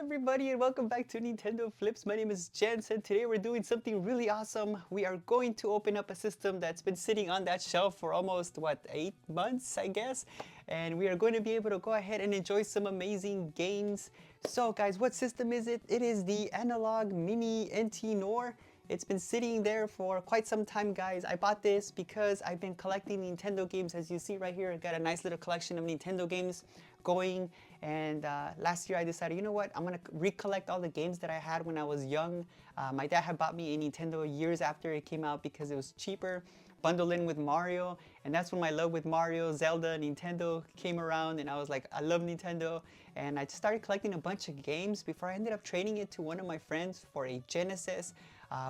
everybody, and welcome back to Nintendo Flips. My name is Jens, and today we're doing something really awesome. We are going to open up a system that's been sitting on that shelf for almost, 8 months, I guess? And we are going to be able to go ahead and enjoy some amazing games. So guys, what system is it? It is the Analogue Mini NT Noir. It's been sitting there for quite some time, guys. I bought this because I've been collecting Nintendo games. As you see right here, I got a nice little collection of Nintendo games going. And last year I decided, you know what, I'm gonna recollect all the games that I had when I was young. My dad had bought me a Nintendo years after it came out because it was cheaper, bundled in with Mario, and that's when my love with Mario, Zelda, Nintendo came around, and I was like, I love Nintendo. And I just started collecting a bunch of games before I ended up trading it to one of my friends for a Genesis.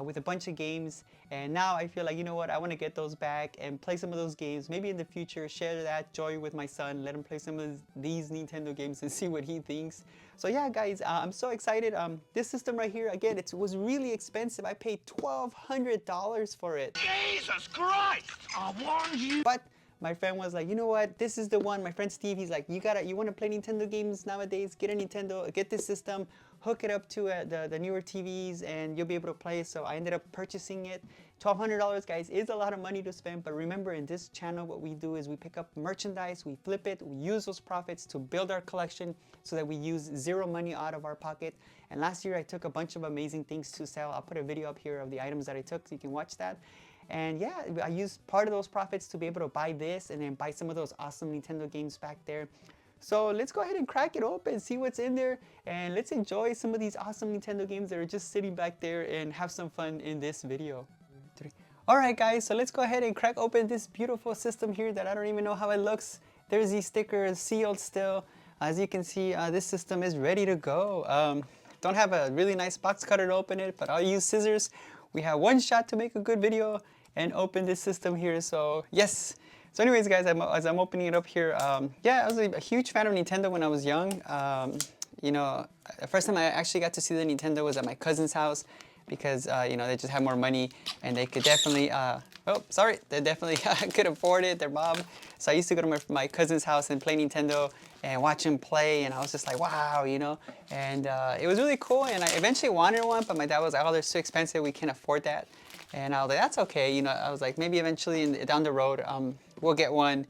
With a bunch of games, and now I feel like, you know what, I want to get those back and play some of those games, maybe in the future, share that joy with my son, let him play some of these Nintendo games and see what he thinks. So yeah, guys, I'm so excited. This system right here, again, it was really expensive. I paid $1,200 for it. Jesus Christ! I warned you! But my friend was like, you know what, this is the one. My friend Steve, he's like, you want to play Nintendo games nowadays, get a Nintendo, get this system, hook it up to the newer TVs, and you'll be able to play. So I ended up purchasing it. $1,200, guys, is a lot of money to spend, but remember, in this channel, what we do is we pick up merchandise, we flip it, we use those profits to build our collection so that we use zero money out of our pocket. And last year, I took a bunch of amazing things to sell. I'll put a video up here of the items that I took so you can watch that. And yeah, I used part of those profits to be able to buy this and then buy some of those awesome Nintendo games back there. So let's go ahead and crack it open, see what's in there, and let's enjoy some of these awesome Nintendo games that are just sitting back there and have some fun in this video. Alright guys, so let's go ahead and crack open this beautiful system here that I don't even know how it looks. There's these stickers sealed still. As you can see, this system is ready to go. Don't have a really nice box cutter to open it, but I'll use scissors. We have one shot to make a good video and open this system here, so yes. So anyways, guys, as I'm opening it up here, yeah, I was a huge fan of Nintendo when I was young. You know, the first time I actually got to see the Nintendo was at my cousin's house because, you know, they just had more money and they could definitely, they definitely could afford it, their mom. So I used to go to my cousin's house and play Nintendo and watch him play, and I was just like, wow, you know. And it was really cool, and I eventually wanted one, but my dad was like, oh, they're so expensive, we can't afford that. And I was like, that's okay, you know. I was like, maybe eventually down the road, we'll get one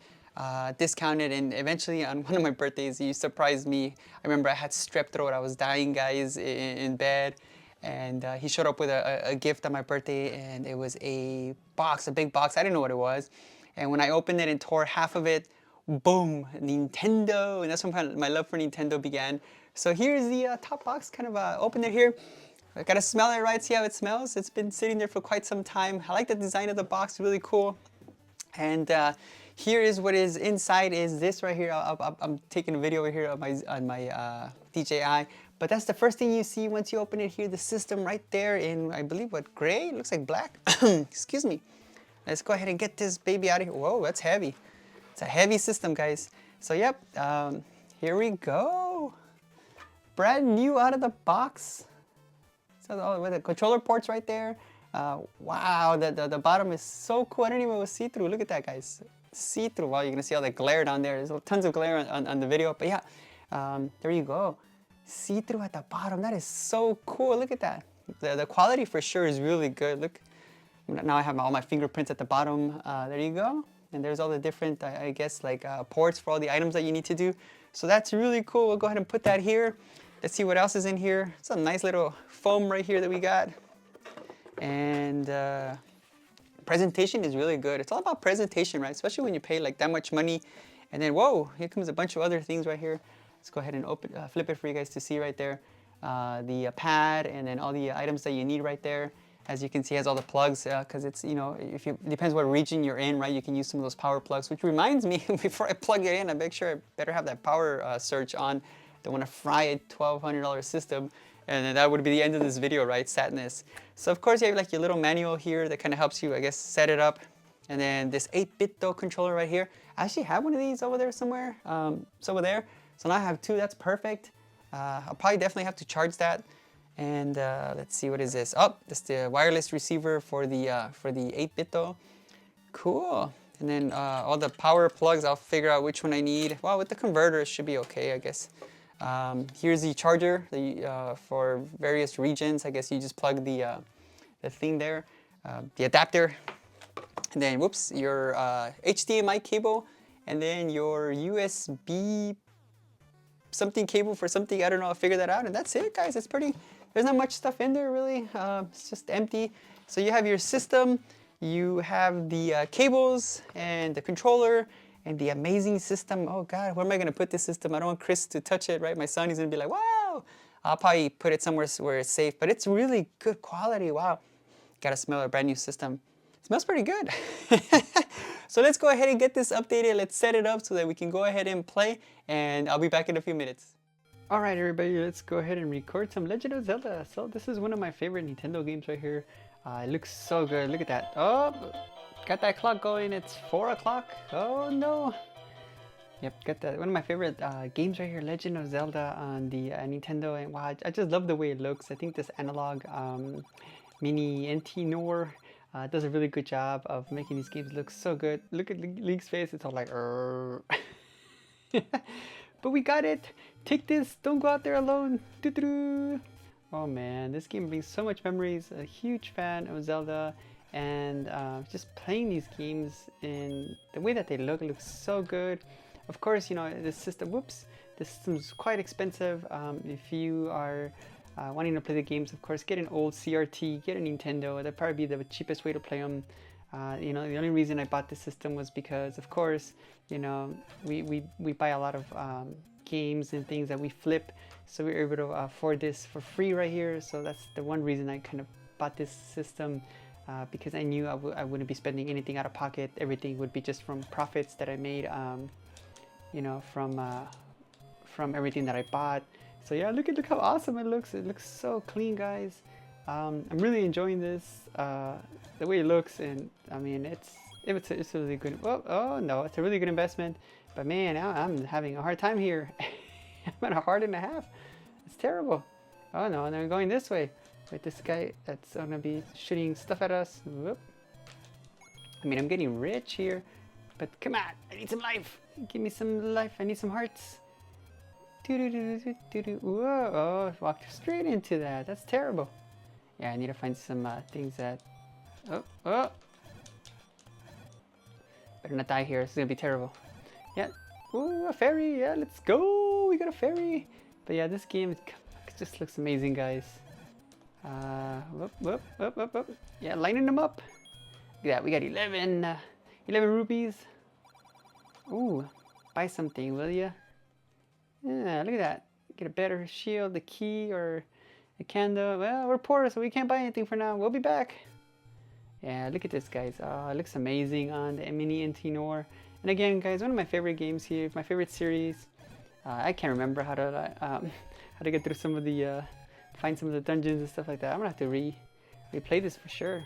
discounted. And eventually on one of my birthdays, he surprised me. I remember I had strep throat. I was dying, guys, in bed. And he showed up with a gift on my birthday, and it was a box, a big box. I didn't know what it was. And when I opened it and tore half of it, boom, Nintendo. And that's when my love for Nintendo began. So here's the top box, kind of open it here. I gotta smell it, right? See how it smells? It's been sitting there for quite some time. I like the design of the box, really cool. And here is what is inside. Is this right here? I'm taking a video over here on my DJI. But that's the first thing you see once you open it here. The system right there in, I believe, what, gray? It looks like black. Excuse me. Let's go ahead and get this baby out of here. Whoa, that's heavy. It's a heavy system, guys. So yep, here we go. Brand new out of the box. So, with the controller ports right there. Wow, the bottom is so cool. I didn't even know it was see-through. Look at that, guys. See-through. Wow, you're gonna see all the glare down there. There's tons of glare on the video, but yeah, there you go. See-through at the bottom. That is so cool. Look at that. The quality for sure is really good. Look, now I have all my fingerprints at the bottom. There you go. And there's all the different, I guess, like ports for all the items that you need to do. So that's really cool. We'll go ahead and put that here. Let's see what else is in here. It's a nice little foam right here that we got. And presentation is really good. It's all about presentation, right? Especially when you pay like that much money. And then, whoa, here comes a bunch of other things right here. Let's go ahead and flip it for you guys to see right there. The pad, and then all the items that you need right there. As you can see, it has all the plugs, because it's, you know, it depends what region you're in, right? You can use some of those power plugs, which reminds me, before I plug it in, I make sure I better have that power surge on. Don't want to fry a $1,200 system, and then that would be the end of this video, right? Sadness. So of course you have like your little manual here that kind of helps you, I guess, set it up. And then this 8-bit though controller right here. I actually have one of these over there somewhere. It's over there. So now I have two. That's perfect. I'll probably definitely have to charge that. And let's see, what is this? Oh, that's the wireless receiver for the 8-bit though. Cool. And then all the power plugs, I'll figure out which one I need. Well, with the converter, it should be okay, I guess. Here's the charger for various regions. I guess you just plug the thing there, the adapter, and then whoops, your HDMI cable, and then your USB something cable for something. I don't know. I'll figure that out, and that's it, guys. It's pretty. There's not much stuff in there really. It's just empty. So you have your system, you have the cables and the controller and the amazing system. Oh God, where am I gonna put this system? I don't want Chris to touch it, right? My son is gonna be like, wow. I'll probably put it somewhere where it's safe, but it's really good quality. Wow. Gotta smell a brand new system. It smells pretty good. So let's go ahead and get this updated. Let's set it up so that we can go ahead and play, and I'll be back in a few minutes. Alright everybody, let's go ahead and record some Legend of Zelda. So this is one of my favorite Nintendo games right here. It looks so good. Look at that. Oh, got that clock going. It's 4 o'clock. Oh no. Yep, got that. One of my favorite games right here, Legend of Zelda on the Nintendo. And wow, I just love the way it looks. I think this Analogue mini NT Noir does a really good job of making these games look so good. Look at Link's face. It's all like, but we got it. Take this. Don't go out there alone. Doo-doo-doo. Oh man, this game brings so much memories. A huge fan of Zelda, and just playing these games in the way that they looks so good. Of course, you know, this system. Whoops, this system's quite expensive. If you are wanting to play the games, of course, get an old CRT, get a Nintendo. That'd probably be the cheapest way to play them. You know, the only reason I bought this system was because, of course, you know, we buy a lot of games and things that we flip, so we were able to afford this for free right here. So that's the one reason I kind of bought this system, because I knew I wouldn't be spending anything out of pocket. Everything would be just from profits that I made, you know, from everything that I bought. So yeah, look how awesome it looks. It looks so clean, guys. I'm really enjoying this, the way it looks, and I mean it's a really good. Oh no, it's a really good investment. But man, I'm having a hard time here. I'm at a heart and a half. It's terrible. Oh no, and they're going this way. Wait, this guy that's gonna be shooting stuff at us. Whoop. I mean, I'm getting rich here, but come on, I need some life. Give me some life. I need some hearts. Whoa! Oh, walked straight into that. That's terrible. Yeah, I need to find some things that. Oh! Better not die here. This is gonna be terrible. Yeah. Ooh, a ferry. Yeah, let's go. We got a ferry. But yeah, this game just looks amazing, guys. Whoop. Yeah, lining them up. Look at that. We got 11 rupees. Ooh, buy something, will ya? Yeah, look at that. Get a better shield, the key, or a candle. Well, we're poor, so we can't buy anything for now. We'll be back. Yeah, look at this, guys. Oh, it looks amazing on the mini NT Noir. And again, guys, one of my favorite games here, my favorite series. I can't remember how to get through some of the find some of the dungeons and stuff like that. I'm gonna have to replay this for sure.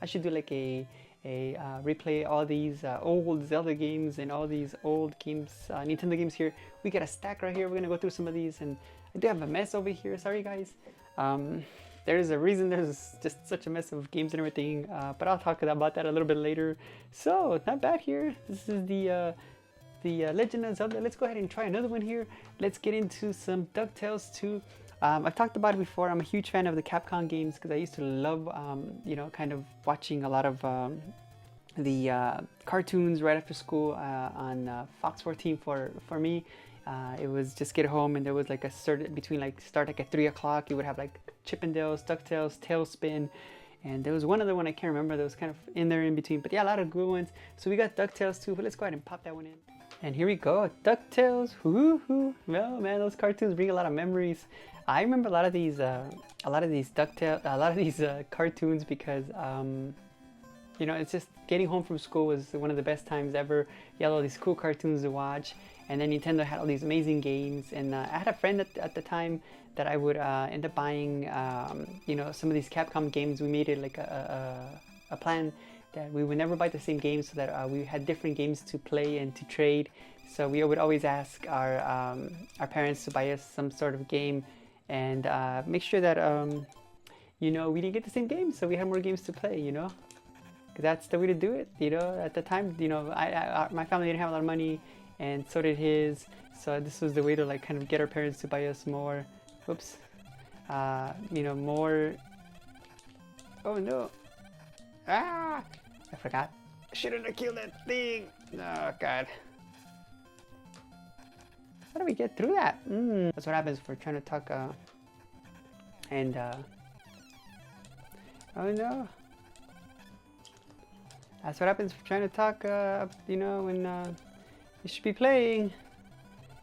I should do like a replay all these old Zelda games and all these old games, Nintendo games here. We got a stack right here. We're gonna go through some of these, and I do have a mess over here. Sorry, guys. There's a reason there's just such a mess of games and everything, but I'll talk about that a little bit later. So, not bad here. This is the Legend of Zelda. Let's go ahead and try another one here. Let's get into some DuckTales 2. I've talked about it before. I'm a huge fan of the Capcom games because I used to love, you know, kind of watching a lot of the cartoons right after school on Fox 14 for me. It was just get home and there was like a certain between like start like at 3 o'clock. You would have like Chippendales, DuckTales, Tailspin, and there was one other one I can't remember that was kind of in there in between. But yeah, a lot of good ones. So we got DuckTales too. But let's go ahead and pop that one in. And here we go, DuckTales. Woohoo! Well, man, those cartoons bring a lot of memories. I remember a lot of these cartoons because you know, it's just getting home from school was one of the best times ever. You had all these cool cartoons to watch, and then Nintendo had all these amazing games. And I had a friend at the time that I would end up buying, you know, some of these Capcom games. We made it like a plan that we would never buy the same games, so that we had different games to play and to trade. So we would always ask our parents to buy us some sort of game, and make sure that you know, we didn't get the same games, so we had more games to play. You know. That's the way to do it, you know. At the time, you know, my family didn't have a lot of money, and so did his. So this was the way to like kind of get our parents to buy us more. Whoops. You know, more. Oh no! Ah! I forgot. Shouldn't have killed that thing. Oh god. How do we get through that? That's what happens if we're trying to talk. Oh no. That's what happens if we're trying to talk. You know, when you should be playing.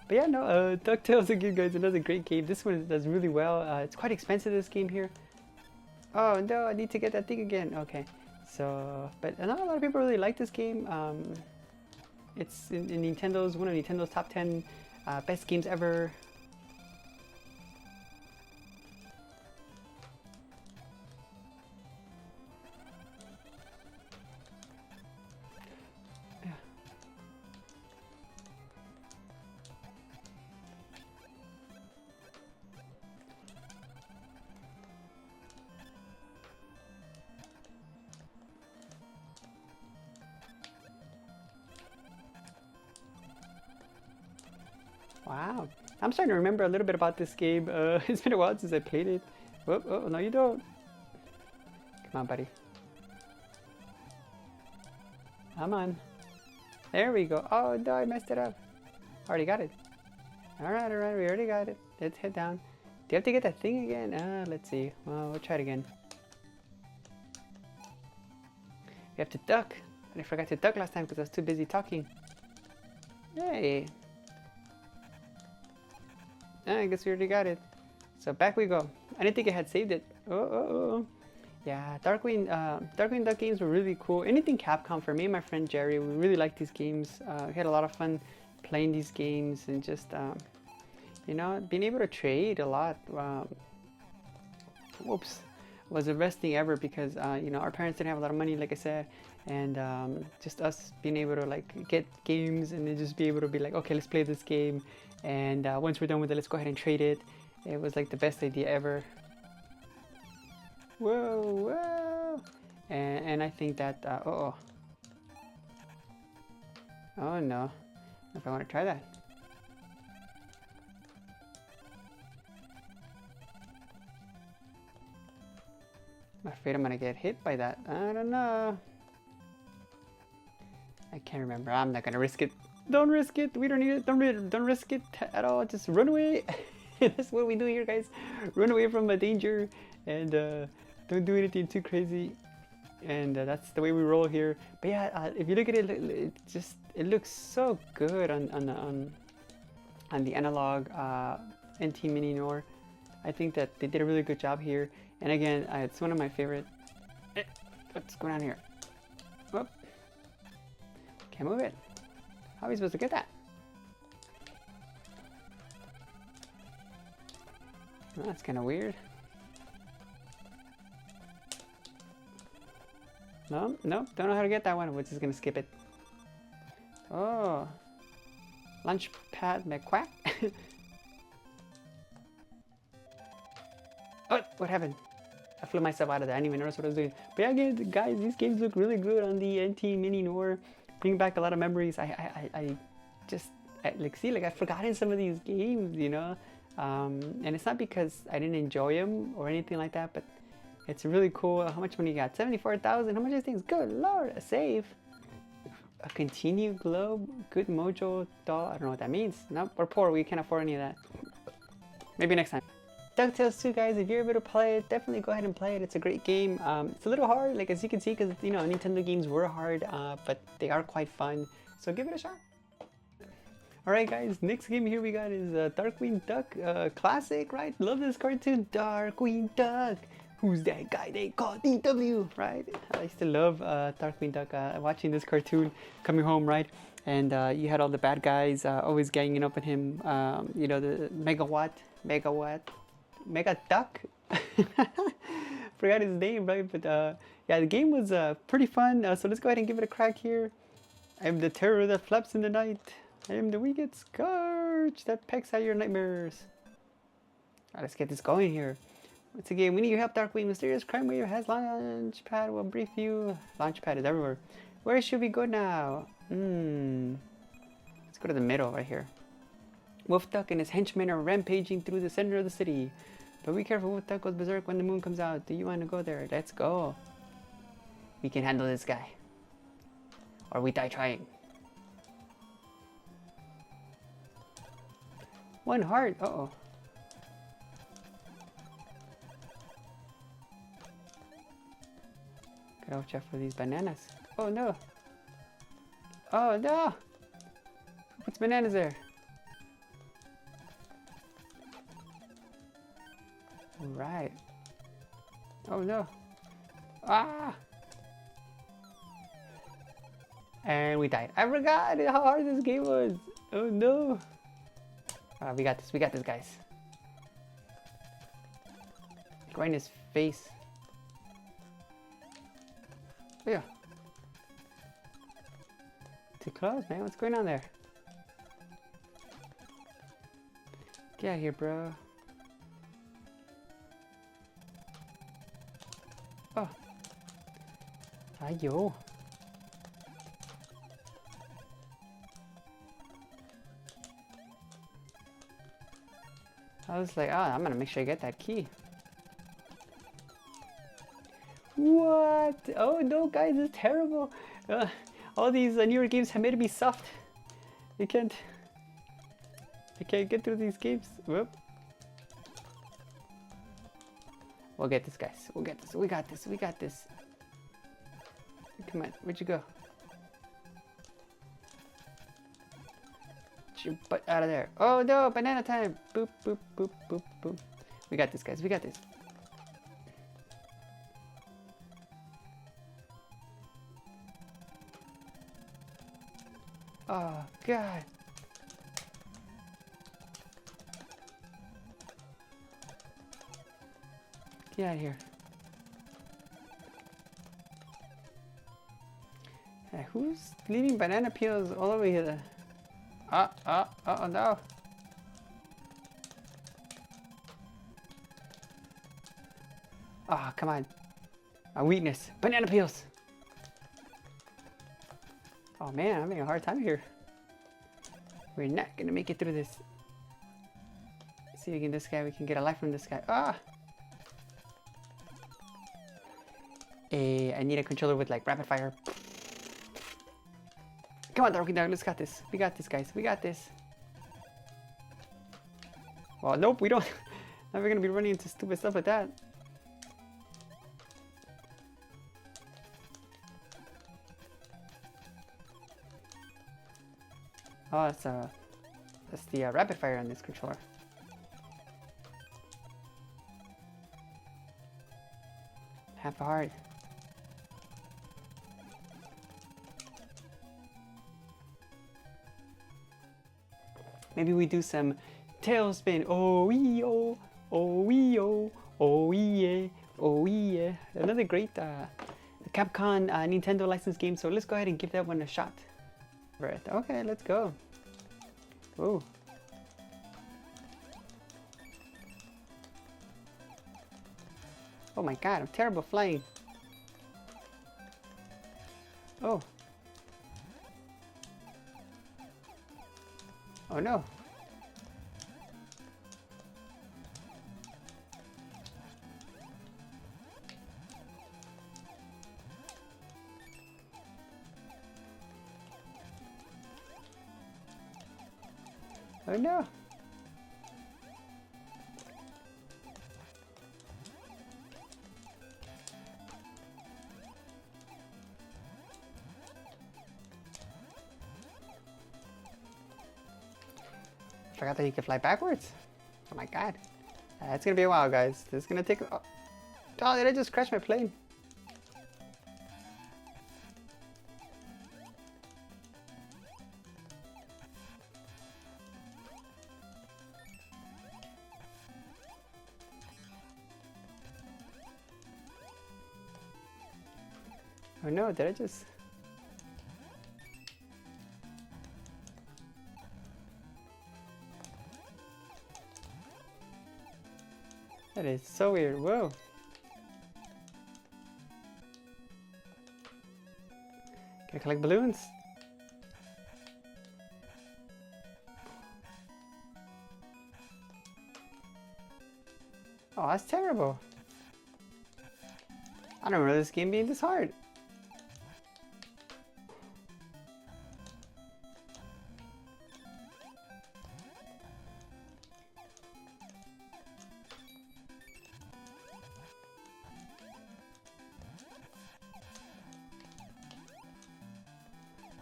But yeah, no. DuckTales again, guys. Another great game. This one does really well. It's quite expensive. This game here. Oh no, I need to get that thing again. Okay, so, but not a lot of people really like this game. It's in Nintendo's, one of Nintendo's top 10 best games ever. Yeah. Wow, I'm starting to remember a little bit about this game. It's been a while since I played it. Oh, oh, no you don't. Come on, buddy. Come on. There we go. Oh no, I messed it up. Already got it. Alright, we already got it. Let's head down. Do you have to get that thing again? Let's see. Well, we'll try it again. You have to duck. I forgot to duck last time because I was too busy talking. Hey. I guess we already got it. So back we go. I didn't think I had saved it. Oh. Yeah, Darkwing Duck games were really cool. Anything Capcom, for me and my friend Jerry, we really liked these games. We had a lot of fun playing these games and just, you know, being able to trade a lot. Whoops. Was the best thing ever because, you know, our parents didn't have a lot of money, like I said. And just us being able to like get games and then just be able to be like, okay, let's play this game. And once we're done with it, let's go ahead and trade it. It was like the best idea ever. Whoa. And I think that, oh no, if I want to try that. I'm afraid I'm gonna get hit by that. I don't know. I can't remember. I'm not gonna risk it. Don't risk it. We don't need it. Don't risk it at all. Just run away. That's what we do here, guys. Run away from a danger and don't do anything too crazy. And that's the way we roll here. But yeah, if you look at it, it looks so good on the Analogue NT Mini Noir. I think that they did a really good job here. And again, it's one of my favorite. What's going on here? Whoop. Can't move it. How are we supposed to get that? Oh, that's kind of weird. No, don't know how to get that one. We're just gonna skip it. Oh, Launchpad McQuack. Oh, what happened? I flew myself out of there. I didn't even notice what I was doing. But yeah, again, guys, these games look really good on the NT Mini Noir. Bring back a lot of memories. I just like see, like I've forgotten some of these games, you know. And it's not because I didn't enjoy them or anything like that, but it's really cool. How much money you got? 74,000. How much is things? Good lord, a save. A continue globe. Good mojo doll. I don't know what that means. Nope, we're poor. We can't afford any of that. Maybe next time. DuckTales 2, guys, if you're able to play it, definitely go ahead and play it. It's a great game. It's a little hard, like as you can see, because you know Nintendo games were hard, but they are quite fun. So give it a shot. All right, guys. Next game here we got is Darkwing Duck classic, right? Love this cartoon, Darkwing Duck. Who's that guy they call DW, right? I used to love Darkwing Duck. Watching this cartoon, coming home, right? And you had all the bad guys always ganging up on him. You know, the Mega Duck. Forgot his name, right? But yeah, the game was pretty fun. So let's go ahead and give it a crack here. I am the terror that flaps in the night. I am the winged scourge that pecks at your nightmares. Alright, let's get this going here. Once again, we need your help, Darkwing. Mysterious crime wave has Launchpad. Will brief you. Launchpad is everywhere. Where should we go now? Let's go to the middle right here. Wolf Duck and his henchmen are rampaging through the center of the city. But be careful, Wolf Duck goes berserk when the moon comes out. Do you want to go there? Let's go. We can handle this guy. Or we die trying. 1 heart. Uh-oh. Gotta watch out for these bananas. Oh no. Oh no. Who puts bananas there? Right. Oh no. Ah! And we died. I forgot how hard this game was. Oh no. We got this. We got this, guys. Right in his face. Oh, yeah. Too close, man. What's going on there? Get out of here, bro. Oh. Ayo. I was like, oh, I'm gonna make sure I get that key. What? Oh no, guys, it's terrible. All these newer games have made me soft. I can't get through these games. Whoop. We'll get this, guys. We'll get this. We got this. We got this. Come on, where'd you go? Get your butt out of there. Oh no, banana time. Boop, boop, boop, boop, boop. We got this, guys. We got this. Oh, God. Get out of here. Hey, who's leaving banana peels all over here? Oh no. Oh, come on. My weakness. Banana peels. Oh man, I'm having a hard time here. We're not gonna make it through this. Let's see if we can this guy. We can get a life from this guy. Ah. I need a controller with like rapid fire. Come on, Darky Dog, let's got this. We got this, guys. We got this. Well, nope, we don't. Never gonna be running into stupid stuff like that. Oh, that's the rapid fire on this controller. Half a heart. Maybe we do some tailspin. Oh wee oh, oh wee oh, oh yeah, oh yeah. Another great Capcom Nintendo licensed game. So let's go ahead and give that one a shot. Right. Okay, let's go. Ooh. Oh my God, I'm terrible flying. Oh. Oh no. Oh no. Forgot that you can fly backwards. Oh my God. It's gonna be a while, guys. This is gonna take. Oh, did I just crash my plane? Oh no, did I just... That is so weird, whoa. Gotta collect balloons. Oh, that's terrible. I don't remember this game being this hard.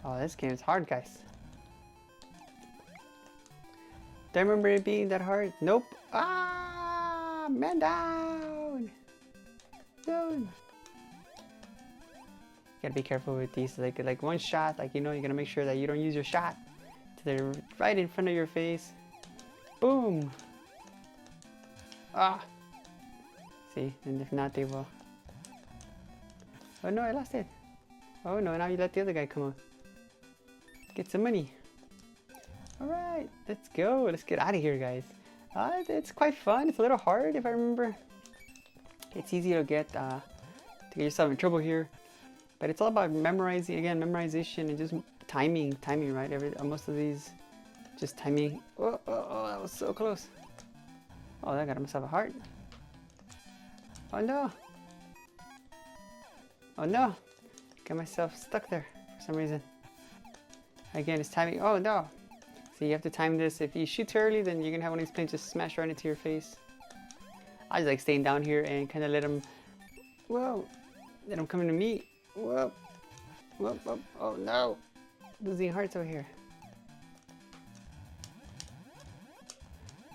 Oh, this game is hard, guys. Do I remember it being that hard? Nope. Ah, man down. Down. You gotta be careful with these. Like one shot, like you know, you gotta make sure that you don't use your shot to the right in front of your face. Boom. Ah. See, and if not, they will. Oh no, I lost it. Oh no, now you let the other guy come on. Get some money. Alright, let's go. Let's get out of here, guys. It's quite fun. It's a little hard if I remember. It's easy to get yourself in trouble here. But it's all about memorizing, again, memorization and just timing, right? Most of these, just timing. Oh, that was so close. Oh, I got myself a heart. Oh no. Oh no. Got myself stuck there for some reason. Again, it's timing. Oh no. So you have to time this. If you shoot too early, then you're gonna have one of these planes just smash right into your face. I just like staying down here and kind of let them, whoa, let them come into me. Whoa, whoa, whoa. Oh no, losing hearts over here.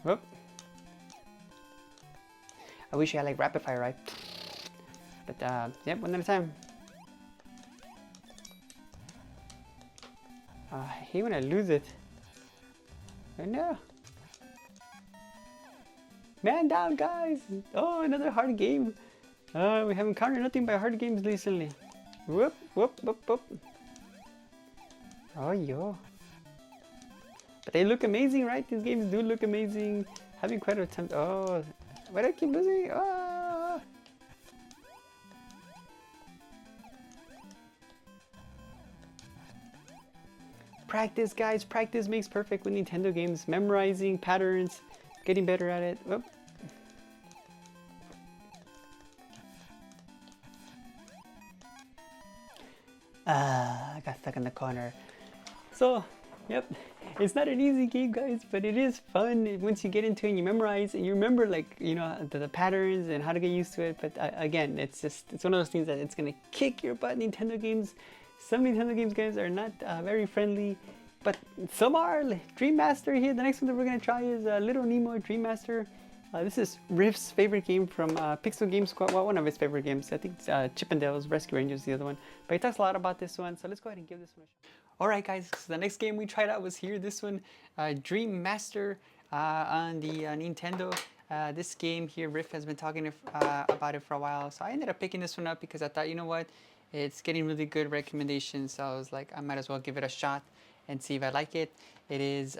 Whoop. I wish I had like rapid fire, right? But yep, one at a time. I hate when I lose it. I know. Man down, guys! Oh, another hard game. We haven't encountered nothing but hard games recently. Whoop, whoop, whoop, whoop. Oh, yo. But they look amazing, right? These games do look amazing. Having quite a time. Oh, why do I keep losing? Oh. Practice, guys. Practice makes perfect with Nintendo games. Memorizing patterns, getting better at it. Whoop. I got stuck in the corner. So, yep, it's not an easy game, guys, but it is fun once you get into it and you memorize and you remember, like, you know, the patterns and how to get used to it. But again, it's one of those things that it's gonna kick your butt. Nintendo games, some Nintendo games, guys, are not very friendly, but some are. Dream Master here. The next one that we're gonna try is Little Nemo Dream Master. This is Riff's favorite game from Pixel Game Squad. Well, one of his favorite games. I think Chip 'n Dale's Rescue Rangers, the other one. But he talks a lot about this one, so let's go ahead and give this one a shot. Alright, guys, so the next game we tried out was here. This one, Dream Master on the Nintendo. This game here, Riff has been talking about it for a while. So I ended up picking this one up because I thought, you know what, it's getting really good recommendations. So I was like, I might as well give it a shot and see if I like it. It is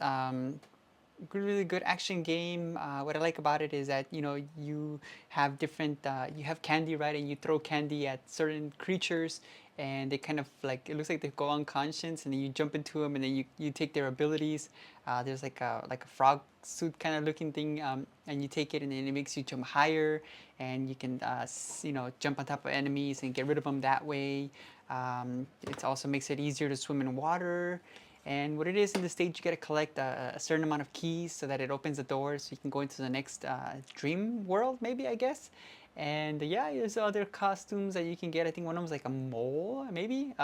really good action game. What I like about it is that, you know, you have different you have candy, right, and you throw candy at certain creatures and they kind of like, it looks like they go unconscious, and then you jump into them and then you take their abilities. There's like a frog suit kind of looking thing, and you take it and then it makes you jump higher, and you can you know, jump on top of enemies and get rid of them that way. It also makes it easier to swim in water. And what it is in the stage, you got to collect a certain amount of keys so that it opens the door so you can go into the next dream world, maybe, I guess. And yeah, there's other costumes that you can get. I think one of them is like a mole, maybe.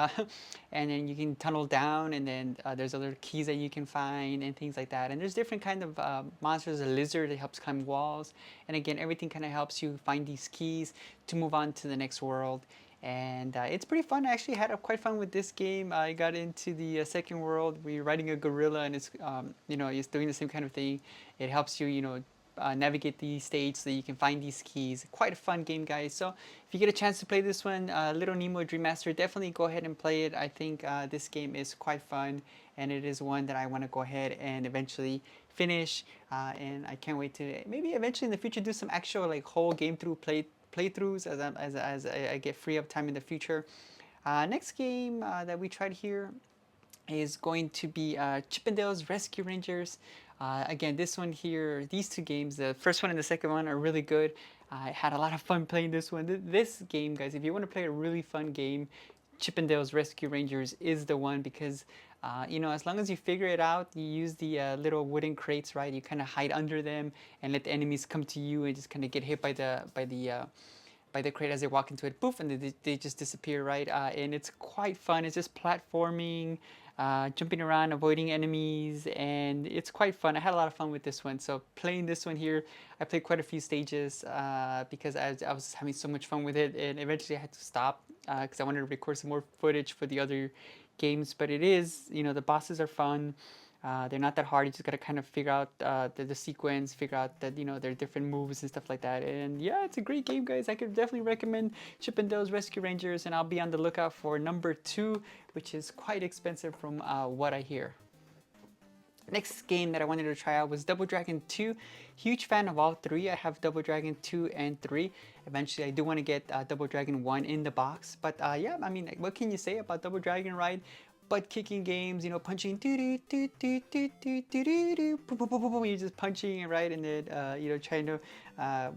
And then you can tunnel down, and then there's other keys that you can find and things like that. And there's different kind of monsters. A lizard that helps climb walls. And again, everything kind of helps you find these keys to move on to the next world. And it's pretty fun. I actually had quite fun with this game. I got into the second world. We're riding a gorilla, and it's you know, it's doing the same kind of thing. It helps you, you know, navigate these stages so you can find these keys. Quite a fun game, guys. So if you get a chance to play this one, Little Nemo Dream Master, definitely go ahead and play it. I think this game is quite fun, and it is one that I want to go ahead and eventually finish. And I can't wait to maybe eventually in the future do some actual like whole game through playthroughs as I get free up time in the future. Next game that we tried here is going to be Chip 'n Dale's Rescue Rangers. Again, this one here, these two games, the first one and the second one are really good. I had a lot of fun playing this one. This game, guys, if you want to play a really fun game, Chippendale's Rescue Rangers is the one because, you know, as long as you figure it out, you use the little wooden crates, right? You kind of hide under them and let the enemies come to you and just kind of get hit by the crate as they walk into it, poof, and they just disappear, right? And it's quite fun. It's just platforming, jumping around, avoiding enemies, and it's quite fun. I had a lot of fun with this one. So playing this one here, I played quite a few stages because I was having so much fun with it, and eventually I had to stop because I wanted to record some more footage for the other games. But it is, you know, the bosses are fun. They're not that hard. You just gotta kind of figure out the sequence, figure out that, you know, there are different moves and stuff like that. And yeah, it's a great game, guys. I could definitely recommend Chippendale's Rescue Rangers, and I'll be on the lookout for number 2, which is quite expensive from what I hear. Next game that I wanted to try out was Double Dragon 2. Huge fan of all three. I have Double Dragon 2 and 3. Eventually, I do want to get Double Dragon 1 in the box. But yeah, I mean, what can you say about Double Dragon, right? Butt-kicking games, you know, punching, you're just punching, right? And then, you know, trying to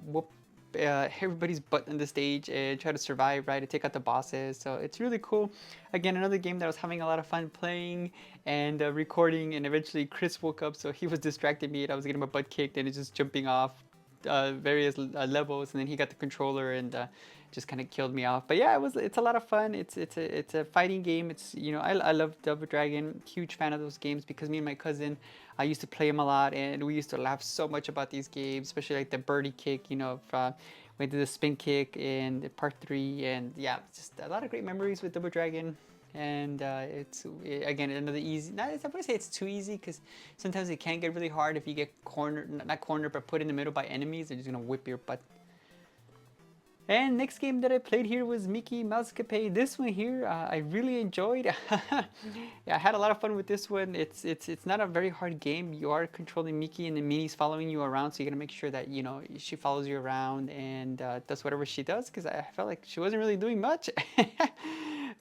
whoop everybody's butt on the stage and try to survive, right, to take out the bosses. So it's really cool. Again, another game that I was having a lot of fun playing and recording, and eventually Chris woke up, so he was distracting me and I was getting my butt kicked and it's just jumping off various levels, and then he got the controller and just kind of killed me off. But yeah, it's a lot of fun. It's a fighting game. It's, you know, I love Double Dragon. Huge fan of those games because me and my cousin, I used to play them a lot, and we used to laugh so much about these games, especially like the birdie kick, you know, we did the spin kick in part 3, and yeah, just a lot of great memories with Double Dragon. And it's, again, another easy, I wouldn't say it's too easy because sometimes it can get really hard if you get cornered, not cornered, but put in the middle by enemies. They're just gonna whip your butt. And next game that I played here was Mickey Mousecapade. This one here, I really enjoyed. Yeah, I had a lot of fun with this one. It's not a very hard game. You are controlling Mickey, and the Minnie's following you around, so you gotta make sure that, you know, she follows you around and does whatever she does, because I felt like she wasn't really doing much.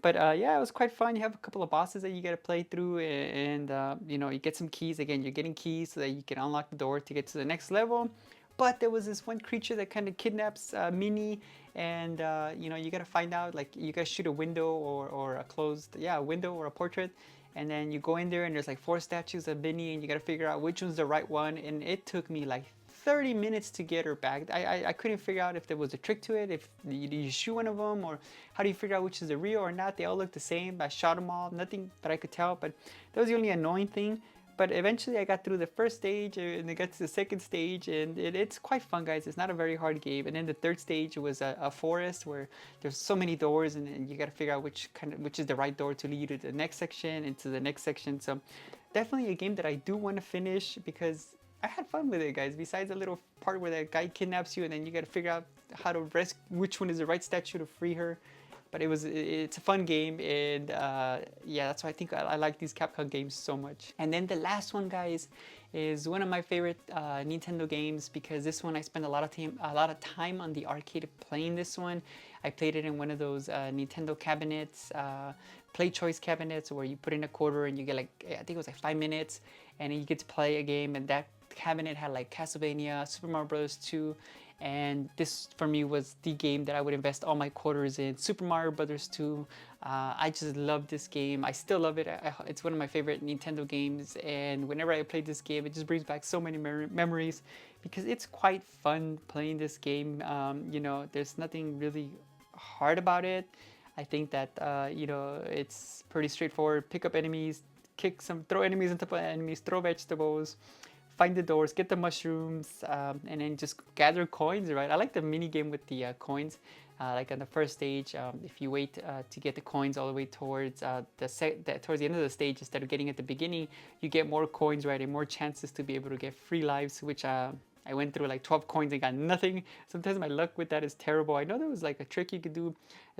But yeah, it was quite fun. You have a couple of bosses that you gotta play through, and you know, you get some keys. Again, you're getting keys so that you can unlock the door to get to the next level. But there was this one creature that kind of kidnaps Minnie, and you know, you gotta find out, like, you gotta shoot a window or a closed, yeah, a window or a portrait, and then you go in there and there's like 4 statues of Minnie, and you gotta figure out which one's the right one. And it took me like 30 minutes to get her back. I couldn't figure out if there was a trick to it, if you shoot one of them, or how do you figure out which is the real or not. They all look the same. I shot them all, nothing that I could tell, but that was the only annoying thing. But eventually I got through the first stage, and I got to the second stage, and it's quite fun, guys. It's not a very hard game. And then the third stage was a forest where there's so many doors, and you got to figure out which is the right door to lead you to the next section and to the next section. So definitely a game that I do want to finish because I had fun with it, guys. Besides the little part where that guy kidnaps you, and then you got to figure out how to rescue, which one is the right statue to free her. But it's a fun game, and yeah, that's why I think I like these Capcom games so much. And then the last one, guys, is one of my favorite Nintendo games, because this one I spent a lot of time on the arcade playing this one. I played it in one of those Nintendo cabinets, play choice cabinets, where you put in a quarter and you get, like, I think it was like 5 minutes, and then you get to play a game. And that cabinet had like Castlevania, Super Mario Bros. 2. And this, for me, was the game that I would invest all my quarters in. Super Mario Bros. 2. I just love this game. I still love it. It's one of my favorite Nintendo games. And whenever I play this game, it just brings back so many memories, because it's quite fun playing this game. You know, there's nothing really hard about it. I think that, you know, it's pretty straightforward. Pick up enemies, throw enemies into enemies, throw vegetables, find the doors, get the mushrooms, and then just gather coins, right? I like the mini game with the coins. Like on the first stage, if you wait to get the coins all the way towards towards the end of the stage, instead of getting at the beginning, you get more coins, right, and more chances to be able to get free lives, which I went through like 12 coins and got nothing. Sometimes my luck with that is terrible. I know there was like a trick you could do,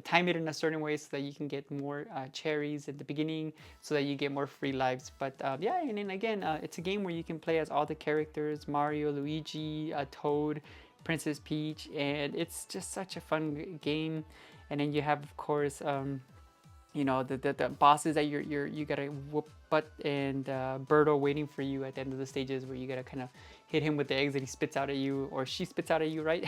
time it in a certain way so that you can get more cherries at the beginning, so that you get more free lives. But yeah, and then again, it's a game where you can play as all the characters: Mario, Luigi, Toad, Princess Peach, and it's just such a fun game. And then you have, of course, you know, the bosses that you gotta whoop butt, and Birdo waiting for you at the end of the stages where you gotta kind of hit him with the eggs that he spits out at you, or she spits out at you, right?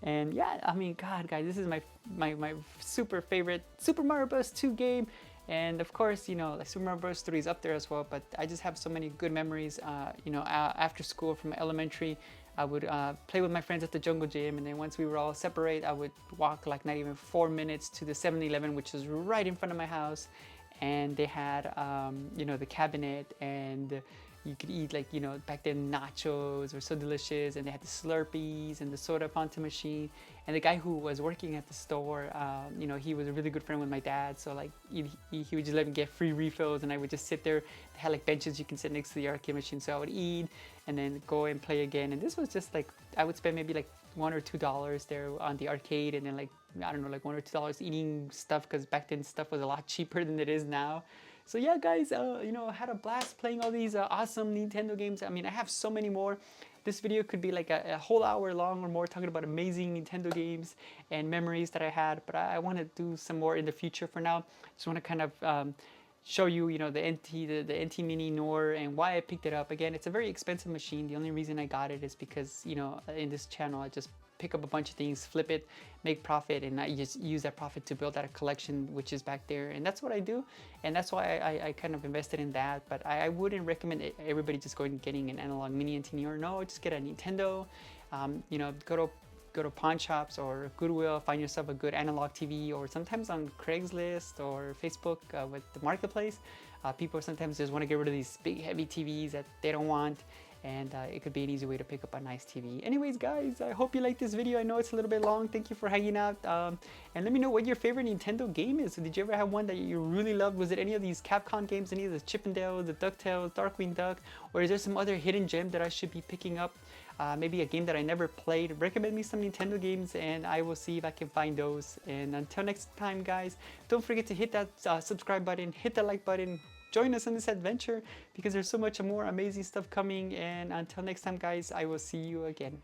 And yeah, I mean, God, guys, this is my super favorite Super Mario Bros. 2 game. And of course, you know, like Super Mario Bros. 3 is up there as well, but I just have so many good memories. You know, after school from elementary, I would play with my friends at the jungle gym, and then once we were all separate, I would walk like not even 4 minutes to the 7-Eleven, which was right in front of my house, and they had, you know, the cabinet, and you could eat, like, you know, back then nachos were so delicious, and they had the Slurpees and the soda fountain machine. And the guy who was working at the store, you know, he was a really good friend with my dad, so like he would just let me get free refills, and I would just sit there. They had like benches you can sit next to the arcade machine, so I would eat and then go and play again. And this was just like, I would spend maybe like $1 or $2 there on the arcade, and then like, I don't know, like $1 or $2 eating stuff, because back then stuff was a lot cheaper than it is now. So yeah, guys, you know, I had a blast playing all these awesome Nintendo games. I mean, I have so many more. This video could be like a whole hour long or more, talking about amazing Nintendo games and memories that I had, but I want to do some more in the future. For now, just want to kind of show you, you know, the NT Mini Noir and why I picked it up. Again, it's a very expensive machine. The only reason I got it is because, you know, in this channel, I just pick up a bunch of things, flip it, make profit, and I just use that profit to build out a collection, which is back there. And that's what I do, and that's why I kind of invested in that. But I wouldn't recommend everybody just going and getting an Analog Mini NT Noir. No, just get a Nintendo. You know, go to pawn shops or Goodwill, find yourself a good analog TV, or sometimes on Craigslist or Facebook with the marketplace. People sometimes just want to get rid of these big heavy TVs that they don't want, and it could be an easy way to pick up a nice TV. Anyways, guys, I hope you liked this video. I know it's a little bit long. Thank you for hanging out, and let me know what your favorite Nintendo game is. Did you ever have one that you really loved? Was it any of these Capcom games, any of the Chip 'n Dale, the DuckTales, Darkwing Duck, or is there some other hidden gem that I should be picking up? Maybe a game that I never played. Recommend me some Nintendo games, and I will see if I can find those. And until next time, guys, don't forget to hit that subscribe button, hit the like button, join us on this adventure, because there's so much more amazing stuff coming. And until next time, guys, I will see you again.